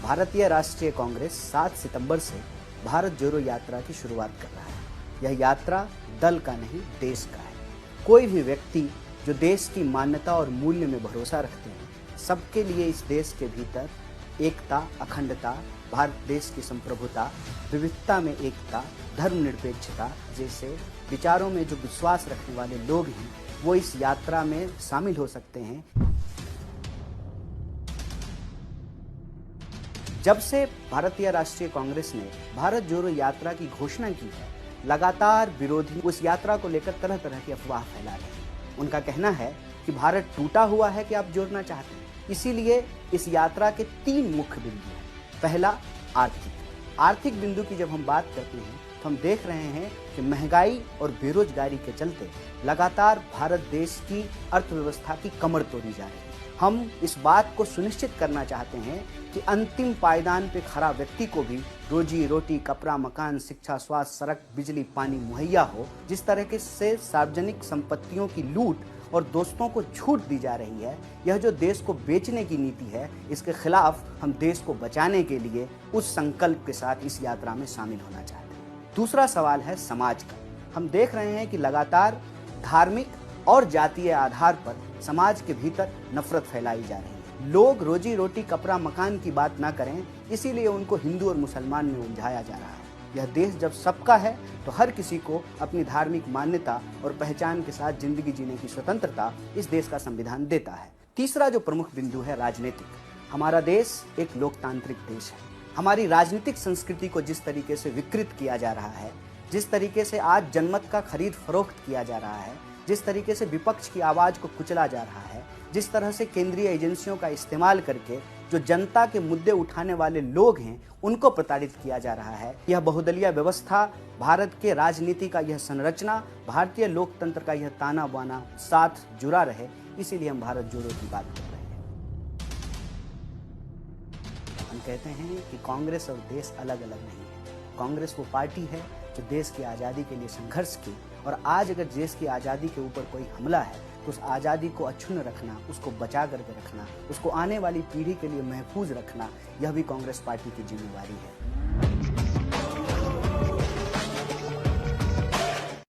भारतीय राष्ट्रीय कांग्रेस 7 सितंबर से भारत जोड़ो यात्रा की शुरुआत कर रहा है। यह यात्रा दल का नहीं, देश का है। कोई भी व्यक्ति जो देश की मान्यता और मूल्य में भरोसा रखते हैं, सबके लिए इस देश के भीतर एकता, अखंडता, भारत देश की संप्रभुता, विविधता में एकता, धर्मनिरपेक्षता जैसे विचारों में जो विश्वास रखने वाले लोग हैं, वो इस यात्रा में शामिल हो सकते हैं। जब से भारतीय राष्ट्रीय कांग्रेस ने भारत जोड़ो यात्रा की घोषणा की है, लगातार विरोधी उस यात्रा को लेकर तरह तरह की अफवाह फैला रहे हैं। उनका कहना है कि भारत टूटा हुआ है कि आप जोड़ना चाहते हैं। इसीलिए इस यात्रा के 3 मुख्य बिंदु हैं। पहला, आर्थिक बिंदु की जब हम बात करते हैं तो हम देख रहे हैं कि महंगाई और बेरोजगारी के चलते लगातार भारत देश की अर्थव्यवस्था की कमर तोड़ी जा रही है। हम इस बात को सुनिश्चित करना चाहते हैं कि अंतिम पायदान पे खड़ा व्यक्ति को भी रोजी रोटी, कपड़ा, मकान, शिक्षा, स्वास्थ्य, सड़क, बिजली, पानी मुहैया हो। जिस तरह से सार्वजनिक संपत्तियों की लूट और दोस्तों को छूट दी जा रही है, यह जो देश को बेचने की नीति है, इसके खिलाफ हम देश को बचाने के लिए उस संकल्प के साथ इस यात्रा में शामिल होना चाहते हैं। दूसरा सवाल है समाज का। हम देख रहे हैं कि लगातार धार्मिक और जातीय आधार पर समाज के भीतर नफरत फैलाई जा रही है। लोग रोजी रोटी, कपड़ा, मकान की बात ना करें, इसीलिए उनको हिंदू और मुसलमान में उलझाया जा रहा है। यह देश जब सबका है तो हर किसी को अपनी धार्मिक मान्यता और पहचान के साथ जिंदगी जीने की स्वतंत्रता इस देश का संविधान देता है। तीसरा जो प्रमुख बिंदु है, राजनीतिक। हमारा देश एक लोकतांत्रिक देश है। हमारी राजनीतिक संस्कृति को जिस तरीके से विकृत किया जा रहा है, जिस तरीके से आज जनमत का खरीद फरोख्त किया जा रहा है, जिस तरीके से विपक्ष की आवाज को कुचला जा रहा है, जिस तरह से केंद्रीय एजेंसियों का इस्तेमाल करके जो जनता के मुद्दे उठाने वाले लोग हैं, उनको प्रताड़ित किया जा रहा है। यह बहुदलीय व्यवस्था, भारत के राजनीति का यह संरचना, भारतीय लोकतंत्र का यह ताना बाना साथ जुड़ा रहे, इसीलिए हम भारत जोड़ो की बात कर रहे हैं। हम कहते हैं कि कांग्रेस और देश अलग अलग नहीं है। कांग्रेस वो पार्टी है जो देश की आज़ादी के लिए संघर्ष की, और आज अगर देश की आज़ादी के ऊपर कोई हमला है तो उस आज़ादी को अक्षुण्ण रखना, उसको बचा करके रखना, उसको आने वाली पीढ़ी के लिए महफूज रखना, यह भी कांग्रेस पार्टी की जिम्मेदारी है।